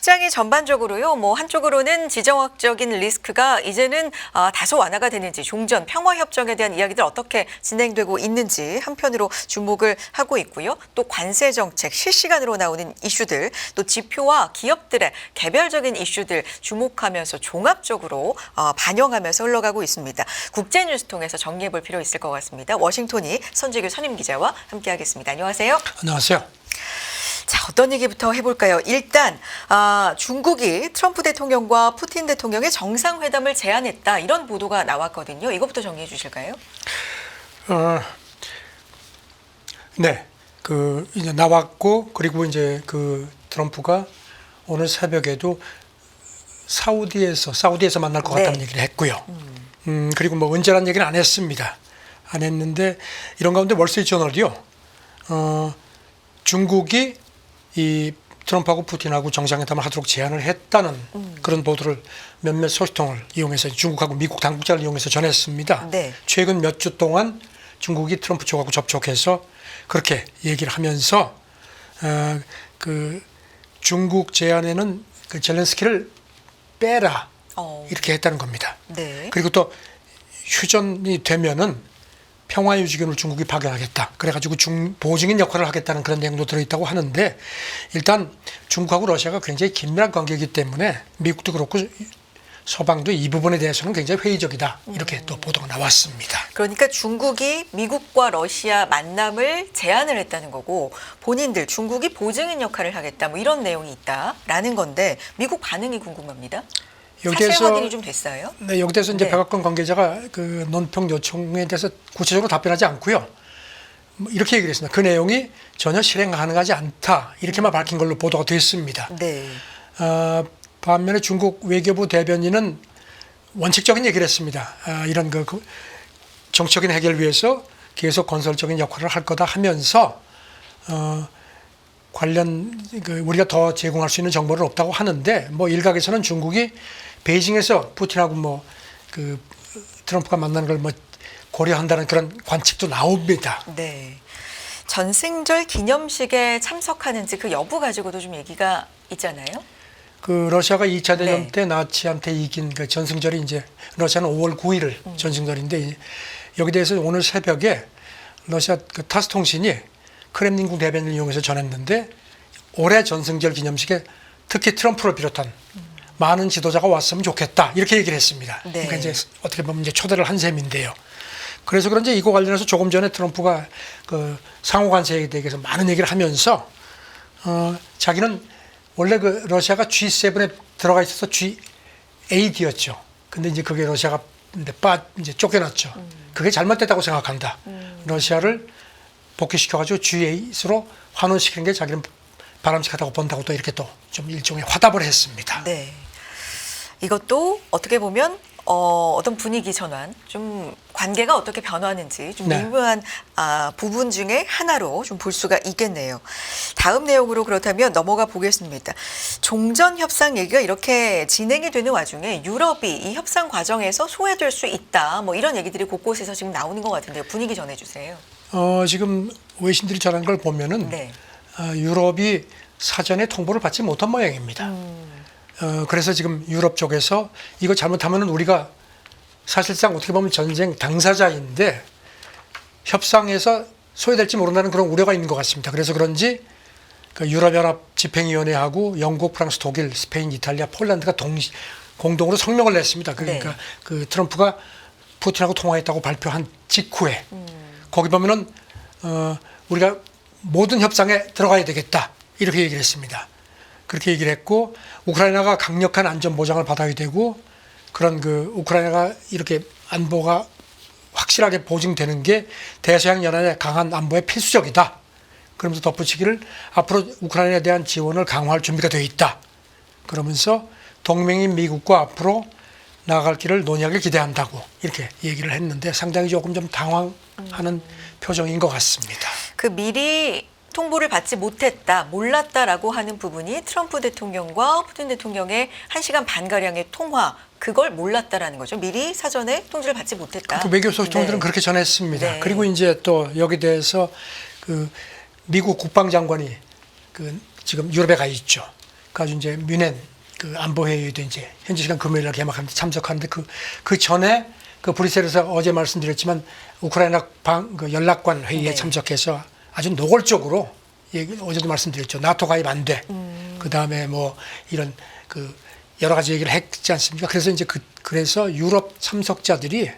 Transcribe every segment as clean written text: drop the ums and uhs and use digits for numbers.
시장이 전반적으로요, 한쪽으로는 지정학적인 리스크가 이제는 다소 완화가 되는지, 종전, 평화협정에 대한 이야기들 어떻게 진행되고 있는지 한편으로 주목을 하고 있고요. 또 관세 정책, 실시간으로 나오는 이슈들, 또 지표와 기업들의 개별적인 이슈들 주목하면서 종합적으로 반영하면서 흘러가고 있습니다. 국제뉴스 통해서 정리해 볼 필요 있을 것 같습니다. 워싱턴이 선재규 선임기자와 함께하겠습니다. 안녕하세요. 안녕하세요. 자, 어떤 얘기부터 해볼까요? 일단 중국이 트럼프 대통령과 푸틴 대통령의 정상회담을 제안했다, 이런 보도가 나왔거든요. 이것부터 정리해 주실까요? 네, 이제 나왔고, 그리고 이제 트럼프가 오늘 새벽에도 사우디에서 만날 것 같다는 얘기를 했고요. 그리고 언제라는 얘기는 안 했습니다. 안 했는데, 이런 가운데 월스트리트저널이요, 중국이 이 트럼프하고 푸틴하고 정상회담을 하도록 제안을 했다는 그런 보도를 몇몇 소식통을 이용해서 중국하고 미국 당국자를 이용해서 전했습니다. 네. 최근 몇 주 동안 중국이 트럼프 쪽하고 접촉해서 그렇게 얘기를 하면서 중국 제안에는 젤렌스키를 빼라 이렇게 했다는 겁니다. 네. 그리고 또 휴전이 되면은 평화유지군을 중국이 파견하겠다. 그래가지고 보증인 역할을 하겠다는 그런 내용도 들어있다고 하는데, 일단 중국하고 러시아가 굉장히 긴밀한 관계이기 때문에 미국도 그렇고 서방도 이 부분에 대해서는 굉장히 회의적이다. 이렇게 또 보도가 나왔습니다. 그러니까 중국이 미국과 러시아 만남을 제안을 했다는 거고, 본인들 중국이 보증인 역할을 하겠다, 이런 내용이 있다라는 건데, 미국 반응이 궁금합니다. 사실 확인이 좀 됐어요? 네, 여기 대해서 이제 백악관 관계자가 논평 요청에 대해서 구체적으로 답변하지 않고요. 이렇게 얘기를 했습니다. 그 내용이 전혀 실행 가능하지 않다, 이렇게만 밝힌 걸로 보도가 됐습니다. 네. 반면에 중국 외교부 대변인은 원칙적인 얘기를 했습니다. 이런 정치적인 해결을 위해서 계속 건설적인 역할을 할 거다 하면서 관련 우리가 더 제공할 수 있는 정보는 없다고 하는데, 일각에서는 중국이 베이징에서 푸틴하고 트럼프가 만나는 걸 고려한다는 그런 관측도 나옵니다. 네. 전승절 기념식에 참석하는지 그 여부 가지고도 좀 얘기가 있잖아요. 러시아가 2차 대전 네. 때 나치한테 이긴 전승절이 이제 러시아는 5월 9일 전승절인데, 여기 대해서 오늘 새벽에 러시아 타스 통신이 크렘린궁 대변인을 이용해서 전했는데, 올해 전승절 기념식에 특히 트럼프를 비롯한 많은 지도자가 왔으면 좋겠다, 이렇게 얘기를 했습니다. 네. 그러니까 이제 어떻게 보면 이제 초대를 한 셈인데요. 그래서 그런지 이거 관련해서 조금 전에 트럼프가 상호 관세에 대해서 많은 얘기를 하면서 자기는 원래 러시아가 G7에 들어가 있어서 G8이었죠. 근데 이제 그게 러시아가 이제 쫓겨났죠. 그게 잘못됐다고 생각한다. 러시아를 복귀시켜가지고 G8으로 환원시키는 게 자기는 바람직하다고 본다고 또 이렇게 또 좀 일종의 화답을 했습니다. 네. 이것도 어떻게 보면 어떤 분위기 전환, 좀 관계가 어떻게 변화하는지 좀 네. 미묘한 부분 중에 하나로 좀 볼 수가 있겠네요. 다음 내용으로 그렇다면 넘어가 보겠습니다. 종전 협상 얘기가 이렇게 진행이 되는 와중에 유럽이 이 협상 과정에서 소외될 수 있다, 이런 얘기들이 곳곳에서 지금 나오는 것 같은데요. 분위기 전해주세요. 지금 외신들이 전한 걸 보면은 네. 유럽이 사전에 통보를 받지 못한 모양입니다. 그래서 지금 유럽 쪽에서 이거 잘못하면 우리가 사실상 어떻게 보면 전쟁 당사자인데 협상에서 소외될지 모른다는 그런 우려가 있는 것 같습니다. 그래서 그런지 유럽연합 집행위원회하고 영국, 프랑스, 독일, 스페인, 이탈리아, 폴란드가 공동으로 성명을 냈습니다. 그러니까 네. 트럼프가 푸틴하고 통화했다고 발표한 직후에 거기 보면은 우리가 모든 협상에 들어가야 되겠다, 이렇게 얘기를 했습니다. 그렇게 얘기를 했고, 우크라이나가 강력한 안전 보장을 받아야 되고, 그런 우크라이나가 이렇게 안보가 확실하게 보증되는 게 대서양 연안의 강한 안보에 필수적이다. 그러면서 덧붙이기를 앞으로 우크라이나에 대한 지원을 강화할 준비가 되어 있다. 그러면서 동맹인 미국과 앞으로 나아갈 길을 논의하길 기대한다고 이렇게 얘기를 했는데, 상당히 조금 좀 당황하는 표정인 것 같습니다. 미리 통보를 받지 못했다, 몰랐다라고 하는 부분이 트럼프 대통령과 푸틴 대통령의 1시간 반가량의 통화, 그걸 몰랐다라는 거죠. 미리 사전에 통지를 받지 못했다. 외교 소식통들은 네. 그렇게 전했습니다. 네. 그리고 이제 또 여기 대해서 미국 국방장관이 지금 유럽에 가 있죠. 아주 이제 뮌헨 그 안보회의도 이제 현지 시간 금요일 날 개막하는데 참석하는데 그 전에 그 브뤼셀에서 어제 말씀드렸지만 우크라이나 그 연락관 회의에 네. 참석해서 아주 노골적으로 어제도 말씀드렸죠. 나토 가입 안 돼. 그 다음에 뭐 이런 그 여러 가지 얘기를 했지 않습니까? 그래서 이제 그래서 유럽 참석자들이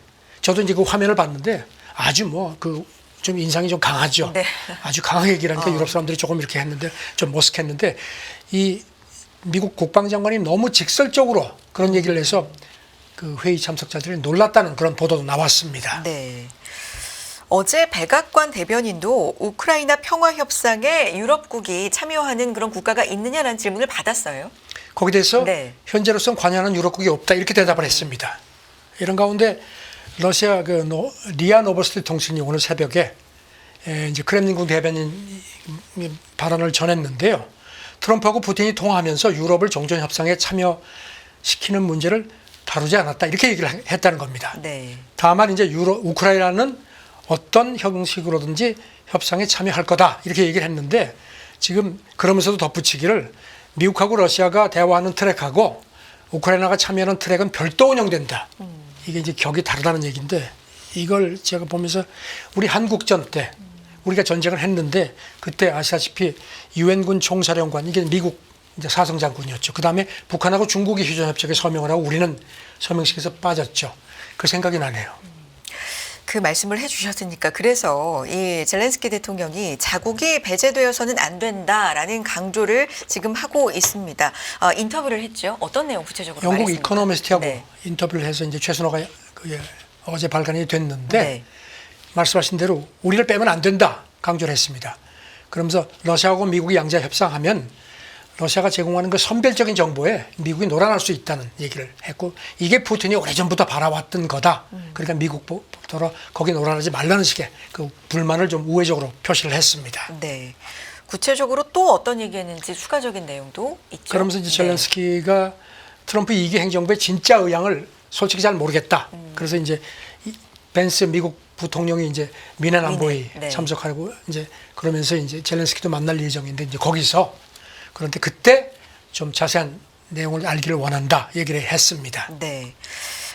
저도 이제 그 화면을 봤는데 아주 뭐 그 좀 인상이 좀 강하죠. 네. 아주 강하게 얘기를 하니까 유럽 사람들이 조금 이렇게 했는데 좀 머쓱했는데 이 미국 국방장관이 너무 직설적으로 그런 얘기를 해서 그 회의 참석자들이 놀랐다는 그런 보도도 나왔습니다. 네. 어제 백악관 대변인도 우크라이나 평화 협상에 유럽국이 참여하는 그런 국가가 있느냐라는 질문을 받았어요. 거기에 대해서 네. 현재로서는 관여하는 유럽국이 없다 이렇게 대답을 했습니다. 이런 가운데 러시아 그 리아 노보스트 통신이 오늘 새벽에 이제 크렘린궁 대변인 발언을 전했는데요. 트럼프하고 푸틴이 통화하면서 유럽을 종전 협상에 참여시키는 문제를 다루지 않았다 이렇게 얘기를 했다는 겁니다. 네. 다만 이제 우크라이나는 어떤 형식으로든지 협상에 참여할 거다 이렇게 얘기를 했는데 지금 그러면서도 덧붙이기를 미국하고 러시아가 대화하는 트랙하고 우크라이나가 참여하는 트랙은 별도 운영된다. 이게 이제 격이 다르다는 얘기인데 이걸 제가 보면서 우리 한국전 때 우리가 전쟁을 했는데 그때 아시다시피 유엔군 총사령관 이게 미국 이제 사성장군이었죠. 그 다음에 북한하고 중국이 휴전협정에 서명을 하고 우리는 서명식에서 빠졌죠. 그 생각이 나네요. 그 말씀을 해주셨으니까 그래서 이 젤렌스키 대통령이 자국이 배제되어서는 안 된다라는 강조를 지금 하고 있습니다. 인터뷰를 했죠. 어떤 내용 구체적으로 영국 말했습니까? 이코노미스트하고 네. 인터뷰를 해서 이제 최순호가 어제 발간이 됐는데 네. 말씀하신 대로 우리를 빼면 안 된다 강조를 했습니다. 그러면서 러시아하고 미국이 양자 협상하면 러시아가 제공하는 그 선별적인 정보에 미국이 놀아날 수 있다는 얘기를 했고 이게 푸틴이 오래전부터 바라왔던 거다. 그러니까 미국부터 거기 놀아나지 말라는 식의 그 불만을 좀 우회적으로 표시를 했습니다. 네. 구체적으로 또 어떤 얘기했는지 추가적인 내용도 있죠. 그러면서 이제 젤렌스키가 트럼프 2기 행정부의 진짜 의향을 솔직히 잘 모르겠다. 그래서 이제 벤스 미국 부통령이 이제 뮌헨 안보회의 네. 참석하고 이제 그러면서 이제 젤렌스키도 만날 예정인데 이제 거기서 그런데 그때 좀 자세한 내용을 알기를 원한다 얘기를 했습니다. 네.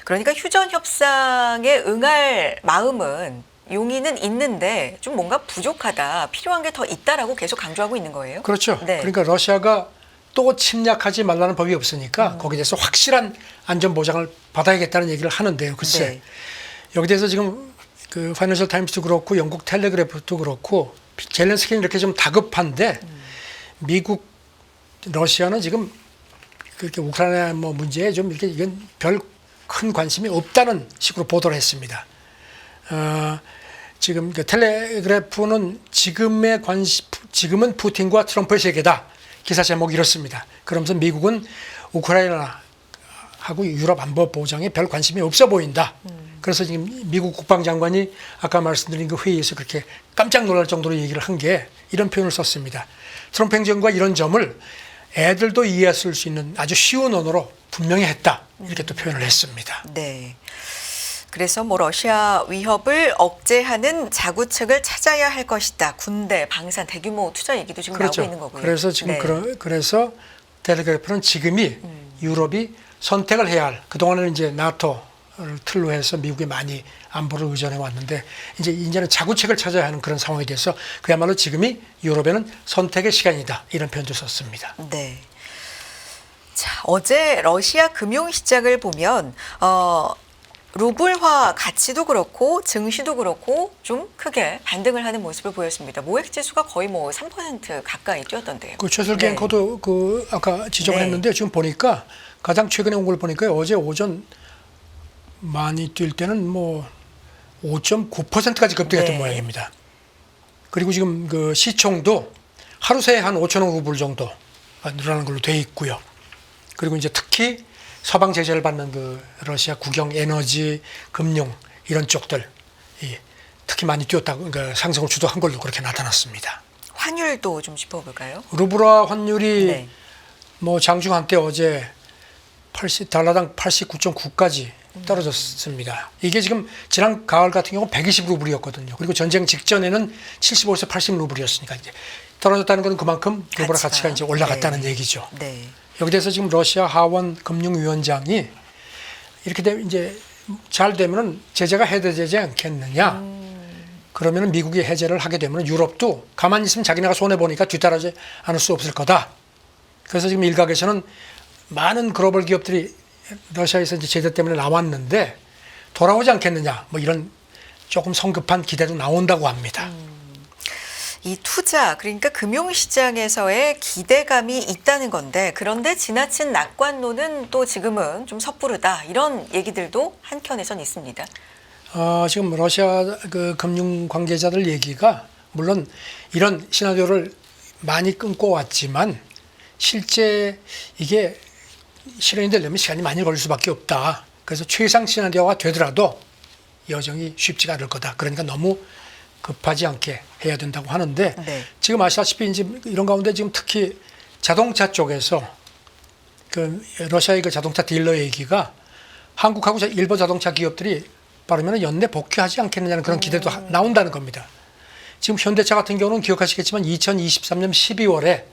그러니까 휴전 협상에 응할 마음은 용의는 있는데 좀 뭔가 부족하다, 필요한 게 더 있다라고 계속 강조하고 있는 거예요. 그렇죠. 네. 그러니까 러시아가 또 침략하지 말라는 법이 없으니까 거기에 대해서 확실한 안전 보장을 받아야겠다는 얘기를 하는데요. 글쎄 네. 여기 대해서 지금 그 파이낸셜 타임스도 그렇고 영국 텔레그래프도 그렇고 젤렌스키는 이렇게 좀 다급한데 미국 러시아는 지금 그렇게 우크라이나 뭐 문제에 좀 이렇게 이건 별 큰 관심이 없다는 식으로 보도를 했습니다. 지금 그 텔레그래프는 지금은 푸틴과 트럼프의 세계다. 기사 제목이 이렇습니다. 그러면서 미국은 우크라이나하고 유럽 안보 보장에 별 관심이 없어 보인다. 그래서 지금 미국 국방장관이 아까 말씀드린 그 회의에서 그렇게 깜짝 놀랄 정도로 얘기를 한 게 이런 표현을 썼습니다. 트럼프 행정과 이런 점을 애들도 이해할 수 있는 아주 쉬운 언어로 분명히 했다. 이렇게 또 표현을 했습니다. 네. 그래서 뭐 러시아 위협을 억제하는 자구책을 찾아야 할 것이다. 군대, 방산, 대규모 투자 얘기도 지금 그렇죠. 나오고 있는 거고요. 그래서 지금 네. 그래서 텔레그래프는 지금이 유럽이 선택을 해야 할 그동안은 이제 나토를 틀로 해서 미국이 많이 안보를 의존해 왔는데 이제는 자구책을 찾아야 하는 그런 상황이 돼서 그야말로 지금이 유럽에는 선택의 시간이다. 이런 표현도 썼습니다. 네. 자, 어제 러시아 금융시장을 보면 루블화 가치도 그렇고 증시도 그렇고 좀 크게 반등을 하는 모습을 보였습니다. 모액 지수가 거의 뭐 3% 가까이 뛰었던데요. 그 최슬기 앵커도 그 아까 지적을 네. 했는데 지금 보니까 가장 최근에 온 걸 보니까 어제 오전 많이 뛸 때는 뭐 5.9%까지 급등했던 네. 모양입니다. 그리고 지금 그 시총도 하루 새에 한 5천억 루블 정도 늘어나는 걸로 돼 있고요. 그리고 이제 특히 서방 제재를 받는 그 러시아 국영 에너지, 금융 이런 쪽들 특히 많이 뛰었다고 그러니까 상승을 주도한 걸로 그렇게 나타났습니다. 환율도 좀 짚어볼까요? 루블화 환율이 네. 뭐 장중 한때 어제 달러당 89.9까지 떨어졌습니다. 이게 지금 지난 가을 같은 경우 120루블이었거든요. 그리고 전쟁 직전에는 75에서 80루블이었으니까 이제 떨어졌다는 건 그만큼 루블 가치가. 가치가 이제 올라갔다는 네. 얘기죠. 네. 여기 대해서 지금 러시아 하원 금융위원장이 이렇게 되면 이제 잘 되면은 제재가 해제되지 않겠느냐. 그러면은 미국이 해제를 하게 되면 유럽도 가만히 있으면 자기네가 손해 보니까 뒤따라지 않을 수 없을 거다. 그래서 지금 일각에서는 많은 글로벌 기업들이 러시아에서 이제 제재 때문에 나왔는데 돌아오지 않겠느냐. 뭐 이런 조금 성급한 기대도 나온다고 합니다. 이 투자, 그러니까 금융시장에서의 기대감이 있다는 건데, 그런데 지나친 낙관론은 또 지금은 좀 섣부르다, 이런 얘기들도 한켠에선 있습니다. 지금 러시아 그 금융 관계자들 얘기가 물론 이런 시나리오를 많이 끊고 왔지만 실제 이게 실현이 되려면 시간이 많이 걸릴 수밖에 없다. 그래서 최상 시나리오가 되더라도 여정이 쉽지가 않을 거다. 그러니까 너무 급하지 않게 해야 된다고 하는데 네. 지금 아시다시피 이제 이런 가운데 지금 특히 자동차 쪽에서 그 러시아의 그 자동차 딜러 얘기가 한국하고 일본 자동차 기업들이 빠르면 연내 복귀하지 않겠느냐는 그런 기대도 나온다는 겁니다. 지금 현대차 같은 경우는 기억하시겠지만 2023년 12월에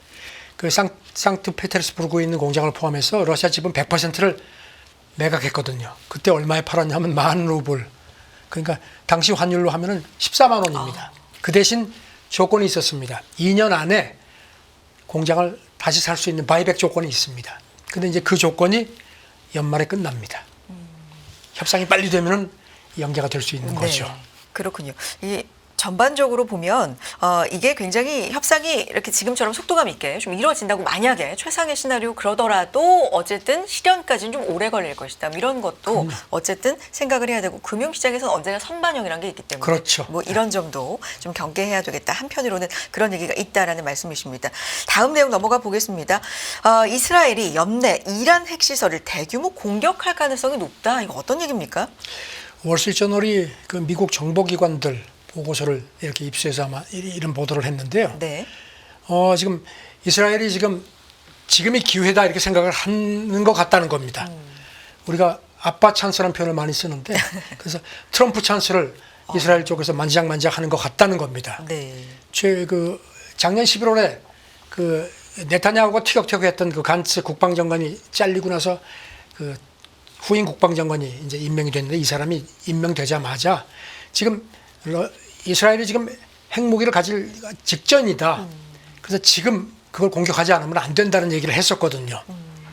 그 상트페테르스부르크에 있는 공장을 포함해서 러시아 지분 100%를 매각했거든요. 그때 얼마에 팔았냐면 10,000루블. 그러니까 당시 환율로 하면은 14만 원입니다. 그 대신 조건이 있었습니다. 2년 안에 공장을 다시 살 수 있는 바이백 조건이 있습니다. 근데 이제 그 조건이 연말에 끝납니다. 협상이 빨리 되면은 연계가 될 수 있는 거죠. 네, 그렇군요. 이 전반적으로 보면 이게 굉장히 협상이 이렇게 지금처럼 속도감 있게 좀 이루어진다고 만약에 최상의 시나리오 그러더라도 어쨌든 실현까지는 좀 오래 걸릴 것이다. 이런 것도 어쨌든 생각을 해야 되고 금융시장에서는 언제나 선반영이라는 게 있기 때문에 그렇죠. 뭐 이런 점도 좀 경계해야 되겠다. 한편으로는 그런 얘기가 있다라는 말씀이십니다. 다음 내용 넘어가 보겠습니다. 이스라엘이 연내 이란 핵시설을 대규모 공격할 가능성이 높다. 이거 어떤 얘기입니까? 월스트리트저널이 그 미국 정보기관들 보고서를 이렇게 입수해서 아마 이런 보도를 했는데요. 네. 지금 이스라엘이 지금이 기회다 이렇게 생각을 하는 것 같다는 겁니다. 우리가 아빠 찬스라는 표현을 많이 쓰는데 그래서 트럼프 찬스를 이스라엘 쪽에서 만지작만지작 하는 것 같다는 겁니다. 네. 작년 11월에 그 네타냐후가 티격태격했던 그 간츠 국방장관이 잘리고 나서 그 후임 국방장관이 이제 임명이 됐는데 이 사람이 임명되자마자 지금 이스라엘이 지금 핵무기를 가질 직전이다. 그래서 지금 그걸 공격하지 않으면 안 된다는 얘기를 했었거든요.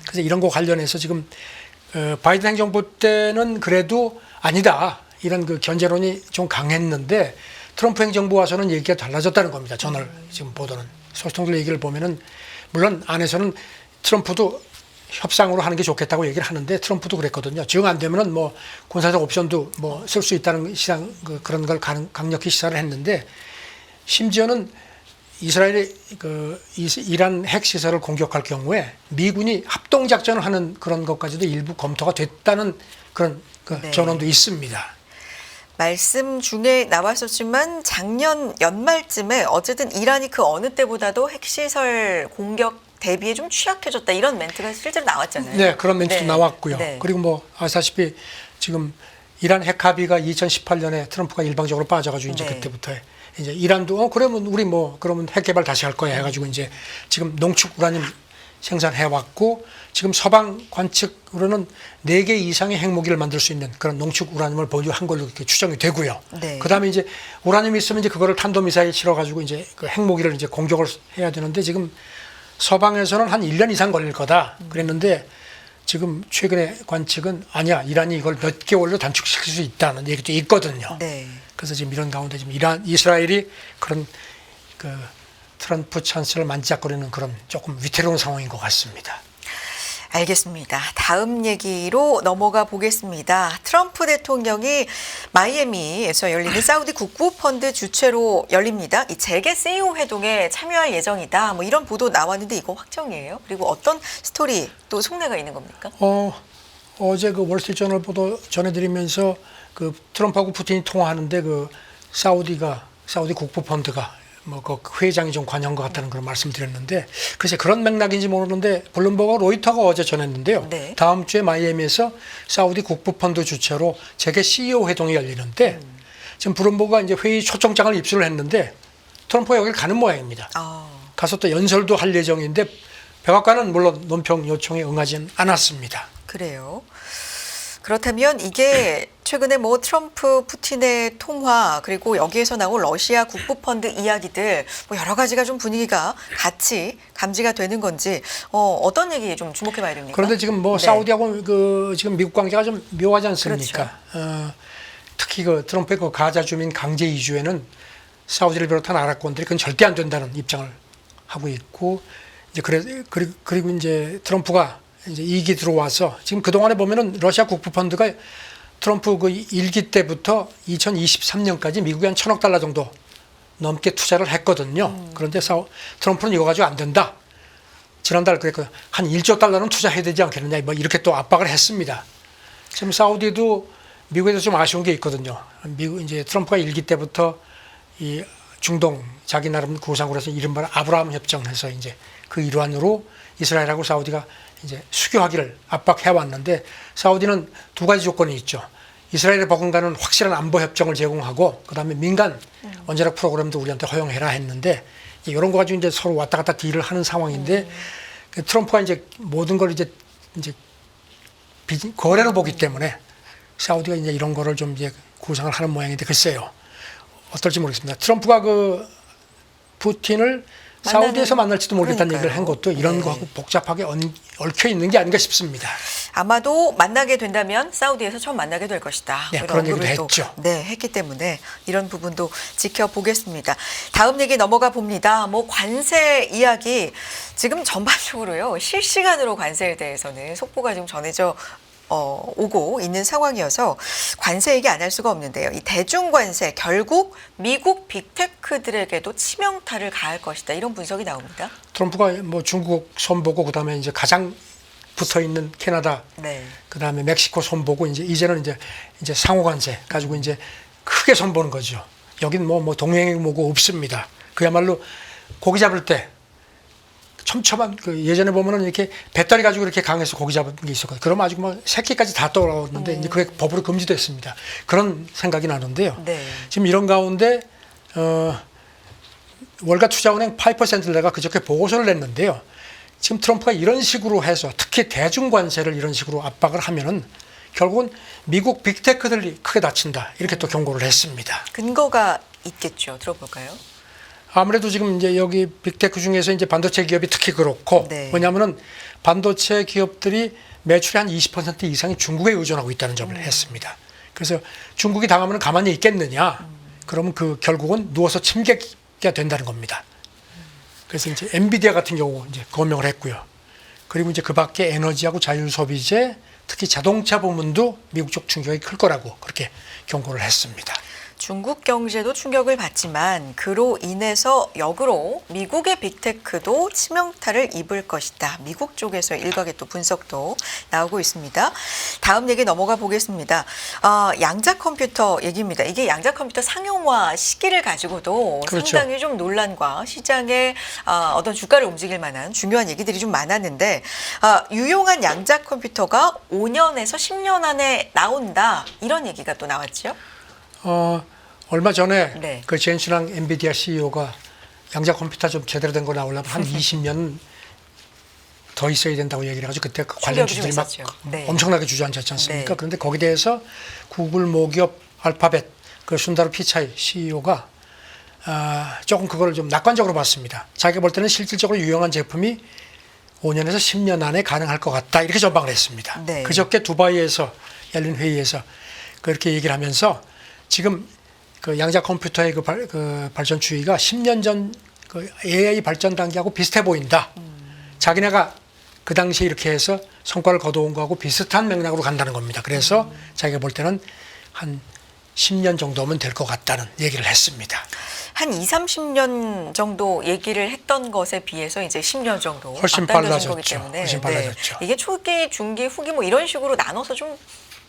그래서 이런 거 관련해서 지금 바이든 행정부 때는 그래도 아니다. 이런 그 견제론이 좀 강했는데 트럼프 행정부 와서는 얘기가 달라졌다는 겁니다. 저널 지금 보도는. 소통들 얘기를 보면은 물론 안에서는 트럼프도 협상으로 하는 게 좋겠다고 얘기를 하는데 트럼프도 그랬거든요. 정 안 되면은 뭐 군사적 옵션도 뭐 쓸 수 있다는 시장 그런 걸 강력히 시사를 했는데 심지어는 이스라엘이 이란 핵 시설을 공격할 경우에 미군이 합동 작전을 하는 그런 것까지도 일부 검토가 됐다는 그런 네. 전언도 있습니다. 말씀 중에 나왔었지만 작년 연말쯤에 어쨌든 이란이 그 어느 때보다도 핵시설 공격 대비에 좀 취약해졌다 이런 멘트가 실제로 나왔잖아요. 네, 그런 멘트도 네. 나왔고요. 네. 그리고 뭐 아시다시피 지금 이란 핵 합의가 2018년에 트럼프가 일방적으로 빠져가지고 이제 네. 그때부터 이제 이란도 그러면 우리 그러면 핵 개발 다시 할 거야 해가지고 이제 지금 농축 우라늄 생산해 왔고 지금 서방 관측으로는 4개 이상의 핵무기를 만들 수 있는 그런 농축 우라늄을 보유한 걸로 이렇게 추정이 되고요. 네. 그다음에 이제 우라늄이 있으면 이제 그거를 탄도미사일 실어가지고 이제 그 핵무기를 이제 공격을 해야 되는데 지금 서방에서는 한 1년 이상 걸릴 거다 그랬는데 지금 최근의 관측은 아니야 이란이 이걸 몇 개월로 단축시킬 수 있다는 얘기도 있거든요. 네. 그래서 지금 이런 가운데 지금 이스라엘이 그런 그 트럼프 찬스를 만지작거리는 그런 조금 위태로운 상황인 것 같습니다. 알겠습니다. 다음 얘기로 넘어가 보겠습니다. 트럼프 대통령이 마이애미에서 열리는 사우디 국부펀드 주최로 열립니다. 이 재계 CEO 회동에 참여할 예정이다. 뭐 이런 보도 나왔는데 이거 확정이에요? 그리고 어떤 스토리 또 속내가 있는 겁니까? 어제 그 월스트리트저널 보도 전해드리면서 그 트럼프하고 푸틴이 통화하는데 그 사우디 국부펀드가 뭐 그 회장이 좀 관여한 것 같다는 그런 말씀드렸는데 글쎄 그런 맥락인지 모르는데 블룸버그 로이터가 어제 전했는데요. 네. 다음 주에 마이애미에서 사우디 국부펀드 주최로 재계 CEO 회동이 열리는데 지금 블룸버그가 이제 회의 초청장을 입수를 했는데 트럼프가 여기를 가는 모양입니다. 가서 또 연설도 할 예정인데 백악관은 물론 논평 요청에 응하지는 않았습니다. 그래요. 그렇다면 이게 최근에 뭐 트럼프, 푸틴의 통화 그리고 여기에서 나온 러시아 국부펀드 이야기들 뭐 여러 가지가 좀 분위기가 같이 감지가 되는 건지 어떤 얘기에 좀 주목해봐야 됩니까? 그런데 지금 뭐 네. 사우디하고 지금 미국 관계가 좀 묘하지 않습니까? 그렇죠. 특히 그 트럼프의 그 가자 주민 강제 이주에는 사우디를 비롯한 아랍권들이 그건 절대 안 된다는 입장을 하고 있고 이제 그리고 이제 트럼프가 이제 2기 들어와서 지금 그 동안에 보면은 러시아 국부펀드가 트럼프 그 1기 때부터 2023년까지 미국에 한 1,000억 달러 정도 넘게 투자를 했거든요. 그런데 트럼프는 이거 가지고 안 된다. 지난달 그랬거든. 한 1조 달러는 투자해야 되지 않겠느냐. 뭐 이렇게 또 압박을 했습니다. 지금 사우디도 미국에서 좀 아쉬운 게 있거든요. 미국 이제 트럼프가 1기 때부터 이 중동 자기 나름 구상으로 해서 이른바 아브라함 협정해서 이제 그 일환으로 이스라엘하고 사우디가 이제 수교하기를 압박해 왔는데 사우디는 두 가지 조건이 있죠. 이스라엘에 버금가는 확실한 안보 협정을 제공하고 그다음에 민간 원자력 프로그램도 우리한테 허용해라 했는데 이런 거 가지고 이제 서로 왔다 갔다 딜을 하는 상황인데 트럼프가 이제 모든 걸 이제 거래로 보기 때문에 사우디가 이제 이런 거를 좀 이제 구상을 하는 모양인데 글쎄요. 어떨지 모르겠습니다. 트럼프가 그 푸틴을 사우디에서 만날지도 모르겠다는 그러니까요. 얘기를 한 것도 이런 네. 거하고 복잡하게 얽혀 있는 게 아닌가 싶습니다. 아마도 만나게 된다면 사우디에서 처음 만나게 될 것이다. 네, 이런 그런 얘기도 언급을 또, 했죠. 네, 했기 때문에 이런 부분도 지켜보겠습니다. 다음 얘기 넘어가 봅니다. 뭐 관세 이야기 지금 전반적으로요 실시간으로 관세에 대해서는 속보가 좀 전해져 오고 있는 상황이어서 관세 얘기 안 할 수가 없는데요. 이 대중관세 결국 미국 빅테크들에게도 치명타를 가할 것이다. 이런 분석이 나옵니다. 트럼프가 뭐 중국 손보고 그다음에 이제 가장 붙어 있는 캐나다, 네. 그다음에 멕시코 손보고 이제는 이제 상호관세 가지고 이제 크게 손보는 거죠. 여긴 뭐 동맹이 뭐고 없습니다. 그야말로 고기 잡을 때 촘촘한 그 예전에 보면은 이렇게 배터리 가지고 이렇게 강에서 고기 잡은 게 있었거든요. 그러면 아주 뭐 새끼까지 다 떠오르는데 이제 그게 법으로 금지됐습니다. 그런 생각이 나는데요. 네. 지금 이런 가운데 월가 투자은행 8%를 내가 그저께 보고서를 냈는데요. 지금 트럼프가 이런 식으로 해서 특히 대중관세를 이런 식으로 압박을 하면은 결국은 미국 빅테크들이 크게 다친다. 이렇게 또 경고를 했습니다. 근거가 있겠죠. 들어볼까요? 아무래도 지금 이제 여기 빅테크 중에서 이제 반도체 기업이 특히 그렇고 네. 왜냐하면은 반도체 기업들이 매출의 한 20% 이상이 중국에 의존하고 있다는 점을 했습니다. 그래서 중국이 당하면 가만히 있겠느냐? 그러면 그 결국은 누워서 침략이 된다는 겁니다. 그래서 이제 엔비디아 같은 경우 이제 거명을 했고요. 그리고 이제 그 밖에 에너지하고 자율소비재, 특히 자동차 부문도 미국 쪽 충격이 클 거라고 그렇게 경고를 했습니다. 중국 경제도 충격을 받지만 그로 인해서 역으로 미국의 빅테크도 치명타를 입을 것이다. 미국 쪽에서 일각의 또 분석도 나오고 있습니다. 다음 얘기 넘어가 보겠습니다. 양자 컴퓨터 얘기입니다. 이게 양자 컴퓨터 상용화 시기를 가지고도 그렇죠. 상당히 좀 논란과 시장의 어떤 주가를 움직일 만한 중요한 얘기들이 좀 많았는데 유용한 양자 컴퓨터가 5년에서 10년 안에 나온다. 이런 얘기가 또 나왔죠. 얼마 전에 네. 그 젠슨랑 엔비디아 CEO가 양자 컴퓨터 좀 제대로 된 거 나오려면 한 20년 더 있어야 된다고 얘기를 해가지고 그때 그 관련 충격이 좀 주들이 막 있었죠. 네. 엄청나게 주저앉았지 않습니까? 네. 그런데 거기에 대해서 구글 모기업 알파벳 그 순다르 피차이 CEO가 조금 그걸 좀 낙관적으로 봤습니다. 자기가 볼 때는 실질적으로 유용한 제품이 5년에서 10년 안에 가능할 것 같다 이렇게 전망을 했습니다. 네. 그저께 두바이에서 열린 회의에서 그렇게 얘기를 하면서 지금 그 양자 컴퓨터의 그 발전 추이가 10년 전 그 AI 발전 단계하고 비슷해 보인다. 자기네가 그 당시에 이렇게 해서 성과를 거둬온 거하고 비슷한 맥락으로 간다는 겁니다. 그래서 자기가 볼 때는 한 10년 정도면 될 것 같다는 얘기를 했습니다. 한 2, 30년 정도 얘기를 했던 것에 비해서 이제 10년 정도 훨씬 앞당겨진 거기 빨라졌죠. 때문에 훨씬 빨라졌죠. 이게 초기, 중기, 후기 뭐 이런 식으로 나눠서 좀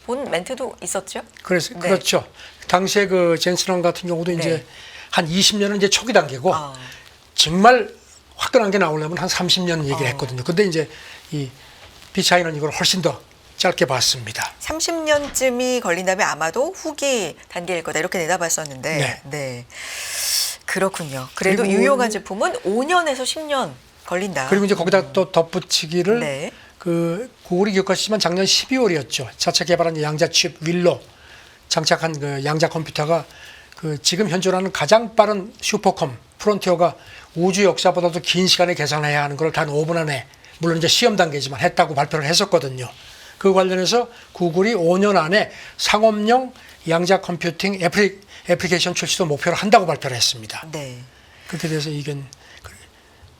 본 멘트도 있었죠. 그래서 네. 그렇죠. 당시에 그 젠슨왕 같은 경우도 이제 네. 한 20년은 이제 초기 단계고 아. 정말 화끈한 게 나오려면 한 30년 얘기를 했거든요. 근데 이제 이 피차이는 이걸 훨씬 더 짧게 봤습니다. 30년쯤이 걸린다면 아마도 후기 단계일 거다 이렇게 내다봤었는데 네. 네. 그렇군요. 그래도 그리고 유용한 제품은 5년에서 10년 걸린다. 그리고 이제 거기다 또 덧붙이기를 네. 그 구글이 기억하시지만 작년 12월이었죠. 자체 개발한 양자칩 윌로 장착한 그 양자 컴퓨터가 그 지금 현존하는 가장 빠른 슈퍼컴 프론티어가 우주 역사보다도 긴 시간에 계산해야 하는 걸 단 5분 안에 물론 이제 시험 단계지만 했다고 발표를 했었거든요. 그 관련해서 구글이 5년 안에 상업용 양자 컴퓨팅 애플리케이션 출시도 목표로 한다고 발표를 했습니다. 네. 그렇게 돼서 이게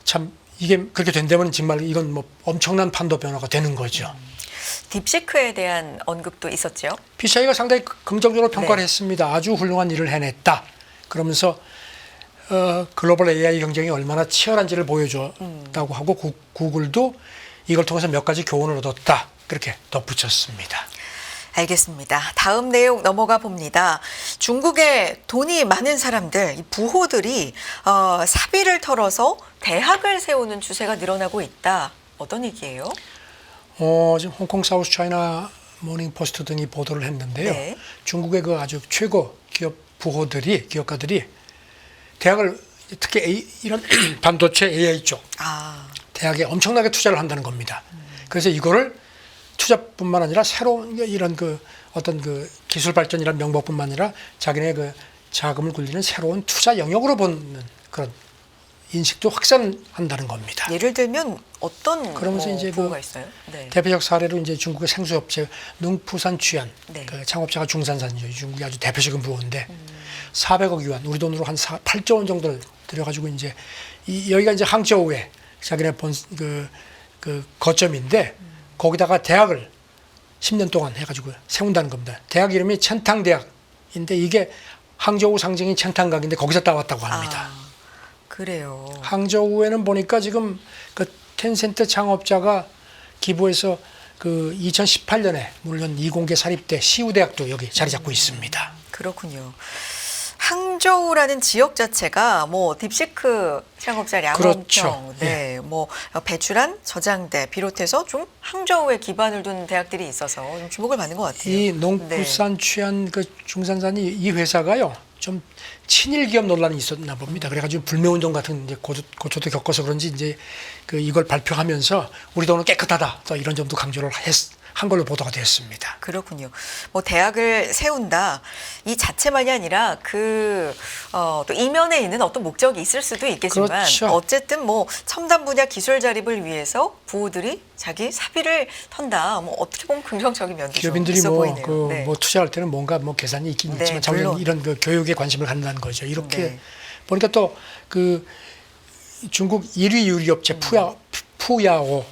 참 이게 그렇게 된다면 정말 이건 뭐 엄청난 판도 변화가 되는 거죠. 딥시크에 대한 언급도 있었죠. PCI가 상당히 긍정적으로 평가를 네. 했습니다. 아주 훌륭한 일을 해냈다. 그러면서 글로벌 AI 경쟁이 얼마나 치열한지를 보여줬다고 하고 구글도 이걸 통해서 몇 가지 교훈을 얻었다. 그렇게 덧붙였습니다. 알겠습니다. 다음 내용 넘어가 봅니다. 중국의 돈이 많은 사람들, 이 부호들이 사비를 털어서 대학을 세우는 추세가 늘어나고 있다. 어떤 얘기예요? 지금 홍콩 사우스 차이나 모닝 포스트 등이 보도를 했는데요. 네. 중국의 그 아주 최고 기업가들이 대학을 특히 이런 반도체 AI 쪽 대학에 엄청나게 투자를 한다는 겁니다. 그래서 이거를 투자뿐만 아니라 새로운 이런 그 어떤 그 기술 발전이라는 명목뿐만 아니라 자기네 그 자금을 굴리는 새로운 투자 영역으로 보는 그런 인식도 확산한다는 겁니다. 예를 들면 어떤 그러면서 이제 부호가 있어요? 네. 대표적 사례로 이제 중국의 생수업체 능푸산 취안 네. 그 창업자가 중산산이죠. 중국의 아주 대표적인 부호인데 400억 유안 우리 돈으로 한 8조 원 정도를 들여가지고 이제 여기가 이제 항저우에 자기네 그 거점인데 거기다가 대학을 10년 동안 해가지고 세운다는 겁니다. 대학 이름이 천탕대학인데 이게 항저우 상징인 천탕각인데 거기서 따왔다고 합니다. 그래요. 항저우에는 보니까 지금 그 텐센트 창업자가 기부해서 그 2018년에 물론 이공계 사립대 시우대학도 여기 자리 잡고 있습니다. 그렇군요. 항저우라는 지역 자체가 뭐 딥시크 창업자 량원평, 그렇죠. 네, 뭐 배출한 저장대 비롯해서 좀 항저우에 기반을 둔 대학들이 있어서 좀 주목을 받는 것 같아요. 이 농부산 취한 그 중산산이 이 회사가요 좀 친일 기업 논란이 있었나 봅니다. 그래가지고 불매운동 같은 이제 고초도 겪어서 그런지 이제 그 이걸 발표하면서 우리 돈은 깨끗하다. 또 이런 점도 강조를 한 걸로 보도가 됐습니다. 그렇군요. 뭐 대학을 세운다 이 자체만이 아니라 또 이면에 있는 어떤 목적이 있을 수도 있겠지만 그렇죠. 어쨌든 뭐 첨단 분야 기술 자립을 위해서 부호들이 자기 사비를 턴다. 뭐 어떻게 보면 긍정적인 면도 좀 기업인들이 있어 보이네요. 네. 뭐 투자할 때는 뭔가 뭐 계산이 있긴 네, 있지만 자기는 물론. 이런 그 교육에 관심을 갖는다는 거죠. 이렇게 네. 보니까 또 그 중국 1위 유리업체 푸야오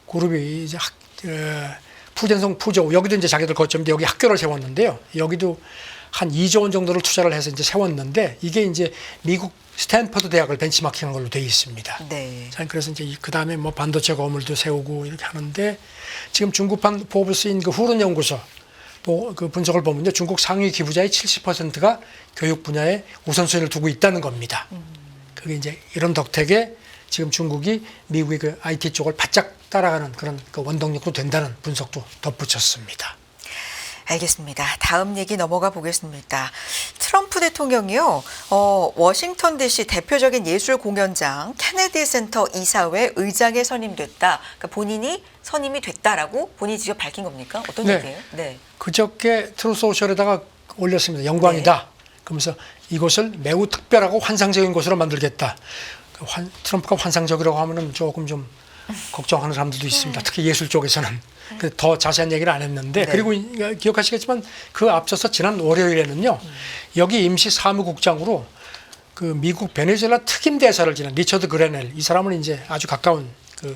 그룹이 이제 푸젠성 푸저우 여기도 이제 자기들 거점인데 여기 학교를 세웠는데요. 여기도 한 2조 원 정도를 투자를 해서 이제 세웠는데 이게 이제 미국 스탠퍼드 대학을 벤치마킹한 걸로 되어 있습니다. 네. 자, 그래서 이제 그 다음에 뭐 반도체 건물도 세우고 이렇게 하는데 지금 중국판 포브스인 그 후른 연구소 그 분석을 보면요, 중국 상위 기부자의 70%가 교육 분야에 우선순위를 두고 있다는 겁니다. 그게 이제 이런 덕택에 지금 중국이 미국의 그 IT 쪽을 바짝 따라가는 그런 그 원동력도 된다는 분석도 덧붙였습니다. 알겠습니다. 다음 얘기 넘어가 보겠습니다. 트럼프 대통령이요, 워싱턴 DC 대표적인 예술 공연장 케네디 센터 이사회 의장에 선임됐다. 그러니까 본인이 선임이 됐다라고 본인이 직접 밝힌 겁니까? 어떤 네. 얘기예요? 네. 그저께 트루소셜에다가 올렸습니다. 영광이다. 그러면서 이곳을 매우 특별하고 환상적인 곳으로 만들겠다. 트럼프가 환상적이라고 하면은 조금 좀 걱정하는 사람들도 있습니다. 특히 예술 쪽에서는. 더 자세한 얘기를 안 했는데 네. 그리고 기억하시겠지만 그 앞서서 지난 월요일에는요. 여기 임시 사무국장으로 그 미국 베네수엘라 특임 대사를 지낸 리처드 그레넬 이 사람은 이제 아주 가까운 그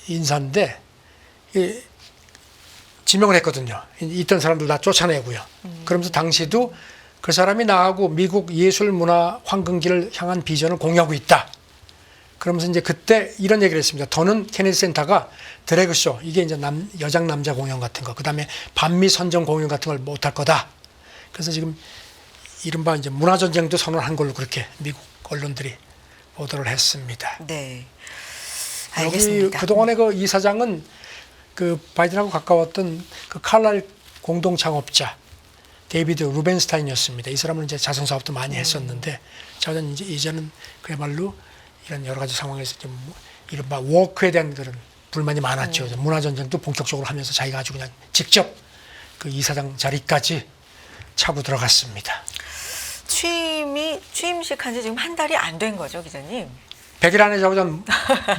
인사인데 지명을 했거든요. 있던 사람들 다 쫓아내고요. 그러면서 당시도 그 사람이 나하고 미국 예술 문화 황금기를 향한 비전을 공유하고 있다. 그러면서 이제 그때 이런 얘기를 했습니다. 더는 케네디 센터가 드래그쇼, 이게 이제 여장 남자 공연 같은 거, 그 다음에 반미 선정 공연 같은 걸 못할 거다. 그래서 지금 이른바 이제 문화전쟁도 선언한 걸로 그렇게 미국 언론들이 보도를 했습니다. 네. 여기 알겠습니다. 그동안의 그 이사장은 그 바이든하고 가까웠던 그 칼날 공동 창업자 데이비드 루벤스타인이었습니다. 이 사람은 이제 자선 사업도 많이 했었는데 저는 이제는 그야말로 이런 여러 가지 상황에서 좀 이른바 워크에 대한 그런 불만이 많았죠. 문화 전쟁도 본격적으로 하면서 자기가 아주 그냥 직접 그 이사장 자리까지 차고 들어갔습니다. 취임식 한 지 지금 한 달이 안 된 거죠, 기자님? 100일 안에 저는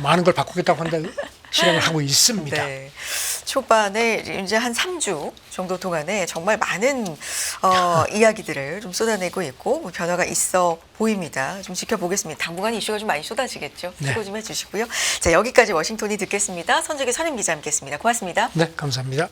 많은 걸 바꾸겠다고 하는데 실행을 하고 있습니다. 네. 초반에 이제 한 3주 정도 동안에 정말 많은 이야기들을 좀 쏟아내고 있고 뭐 변화가 있어 보입니다. 좀 지켜보겠습니다. 당분간 이슈가 좀 많이 쏟아지겠죠. 네. 수고 좀 해주시고요. 자, 여기까지 워싱턴이 듣겠습니다. 손재기 선임 기자 함께했습니다. 고맙습니다. 네, 감사합니다.